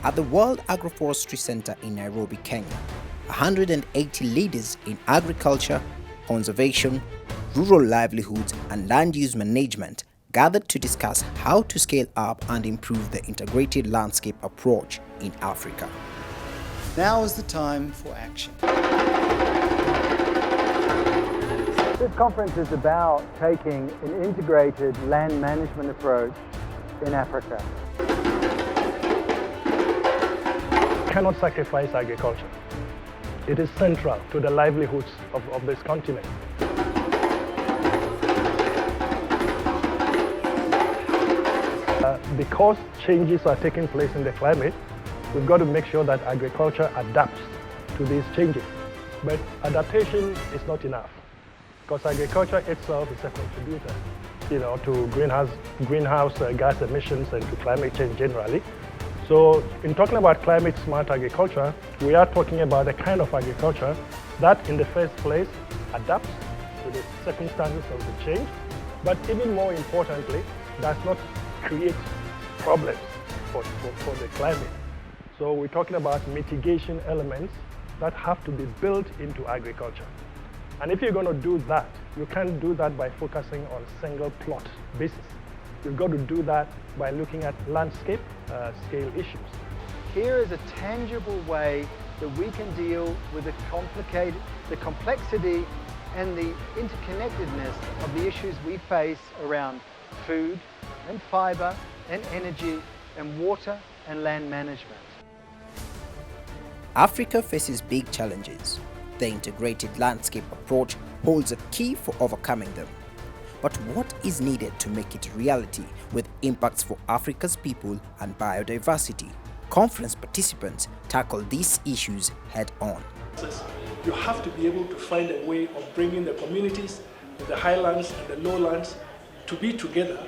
At the World Agroforestry Center in Nairobi, Kenya, 180 leaders in agriculture, conservation, rural livelihoods, and land use management gathered to discuss how to scale up and improve the integrated landscape approach in Africa. Now is the time for action. This conference is about taking an integrated land management approach in Africa. Cannot sacrifice agriculture. It is central to the livelihoods of this continent. Because changes are taking place in the climate, we've got to make sure that agriculture adapts to these changes. But adaptation is not enough, because agriculture itself is a contributor, to greenhouse gas emissions and to climate change generally. So in talking about climate smart agriculture, we are talking about a kind of agriculture that in the first place adapts to the circumstances of the change, but even more importantly, does not create problems for the climate. So we're talking about mitigation elements that have to be built into agriculture. And if you're going to do that, you can't do that by focusing on single plot basis. You've got to do that by looking at landscape scale issues. Here is a tangible way that we can deal with the complexity and the interconnectedness of the issues we face around food and fiber and energy and water and land management. Africa faces big challenges. The integrated landscape approach holds a key for overcoming them. But what is needed to make it reality with impacts for Africa's people and biodiversity? Conference participants tackle these issues head on. You have to be able to find a way of bringing the communities, the highlands and the lowlands, to be together,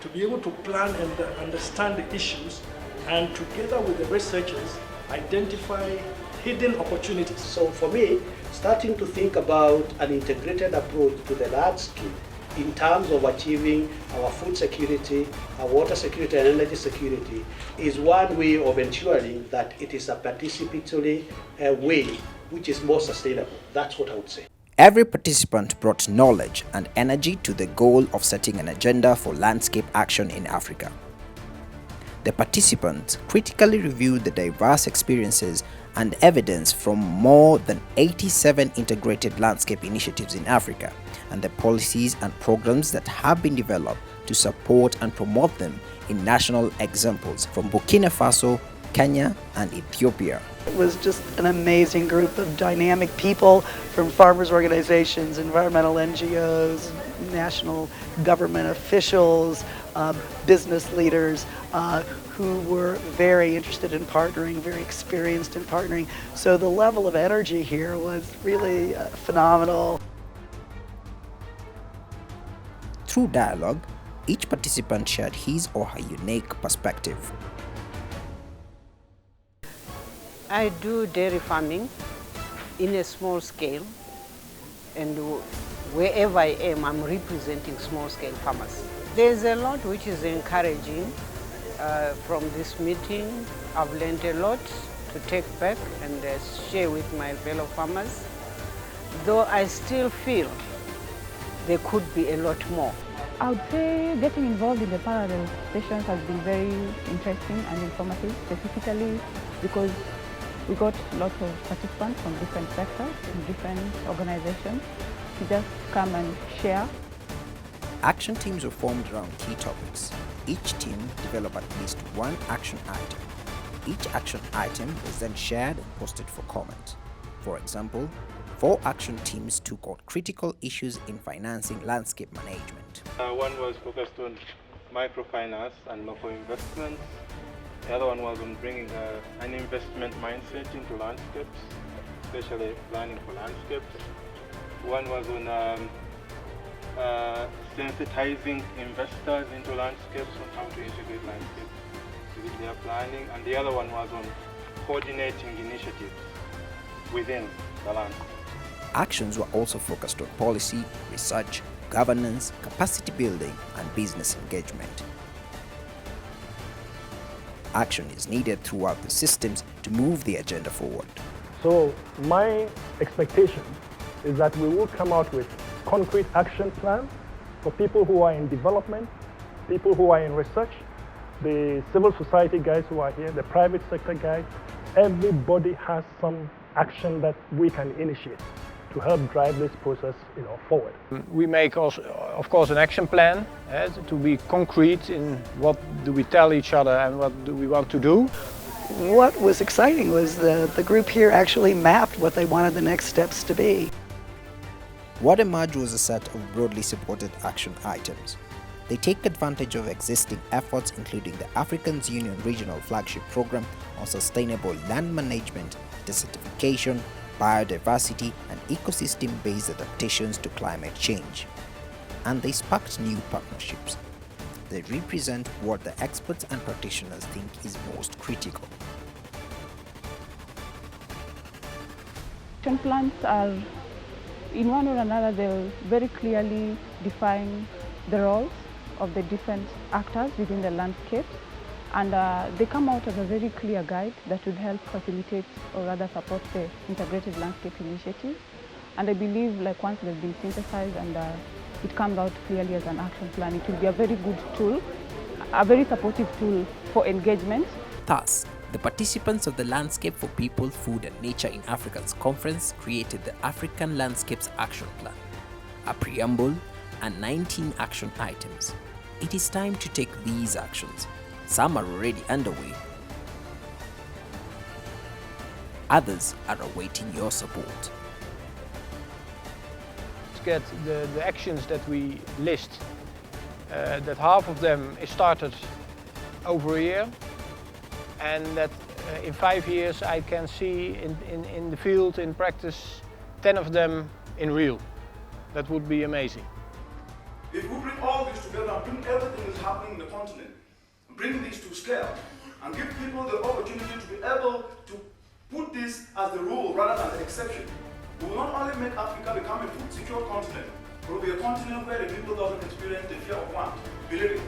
to be able to plan and understand the issues, and together with the researchers, identify hidden opportunities. So for me, starting to think about an integrated approach to the landscape in terms of achieving our food security, our water security and energy security is one way of ensuring that it is a participatory way which is more sustainable. That's what I would say. Every participant brought knowledge and energy to the goal of setting an agenda for landscape action in Africa. The participants critically reviewed the diverse experiences and evidence from more than 87 integrated landscape initiatives in Africa and the policies and programs that have been developed to support and promote them in national examples from Burkina Faso, Kenya, and Ethiopia. It was just an amazing group of dynamic people from farmers organizations, environmental NGOs, national government officials, business leaders who were very interested in partnering, very experienced in partnering. So the level of energy here was really phenomenal. Through dialogue, each participant shared his or her unique perspective. I do dairy farming in a small scale, and wherever I am, I'm representing small-scale farmers. There's a lot which is encouraging from this meeting. I've learned a lot to take back and share with my fellow farmers, though I still feel there could be a lot more. I would say getting involved in the parallel sessions has been very interesting and informative, specifically because we got lots of participants from different sectors and different organizations to just come and share. Action teams were formed around key topics. Each team developed at least one action item. Each action item was then shared and posted for comment. For example, 4 action teams took on critical issues in financing landscape management. One was focused on microfinance and local investments. The other one was on bringing an investment mindset into landscapes, especially planning for landscapes. One was on sensitizing investors into landscapes on how to integrate landscapes with their planning. And the other one was on coordinating initiatives within the landscape. Actions were also focused on policy, research, governance, capacity building, and business engagement. action is needed throughout the systems to move the agenda forward. So my expectation is that we will come out with concrete action plans for people who are in development, people who are in research, the civil society guys who are here, the private sector guys. Everybody has some action that we can initiate to help drive this process forward. We make also, of course, an action plan to be concrete in what do we tell each other and what do we want to do. What was exciting was the group here actually mapped what they wanted the next steps to be. What emerged was a set of broadly supported action items. They take advantage of existing efforts including the African Union Regional Flagship Program on Sustainable Land Management, Desertification, Biodiversity and ecosystem-based adaptations to climate change. And they sparked new partnerships. They represent what the experts and practitioners think is most critical. Action plans are, in one or another, they'll very clearly define the roles of the different actors within the landscape, and they come out as a very clear guide that will help facilitate or rather support the integrated landscape initiative. And I believe once they've been synthesized and it comes out clearly as an action plan, it will be a very good tool, a very supportive tool for engagement. Thus, the participants of the Landscape for People, Food and Nature in Africa's conference created the African Landscapes Action Plan, a preamble and 19 action items. It is time to take these actions. Some are already underway. Others are awaiting your support. To get the actions that we list, that half of them is started over a year, and that in 5 years I can see in the field, in practice, 10 of them in real. That would be amazing. If we bring all this together and bring everything that's happening in the continent, bring this to scale, and give people the opportunity to be able to put this as the rule rather than the exception, we will not only make Africa become a food secure continent, but it will be a continent where the people doesn't experience the fear of want. Believe it.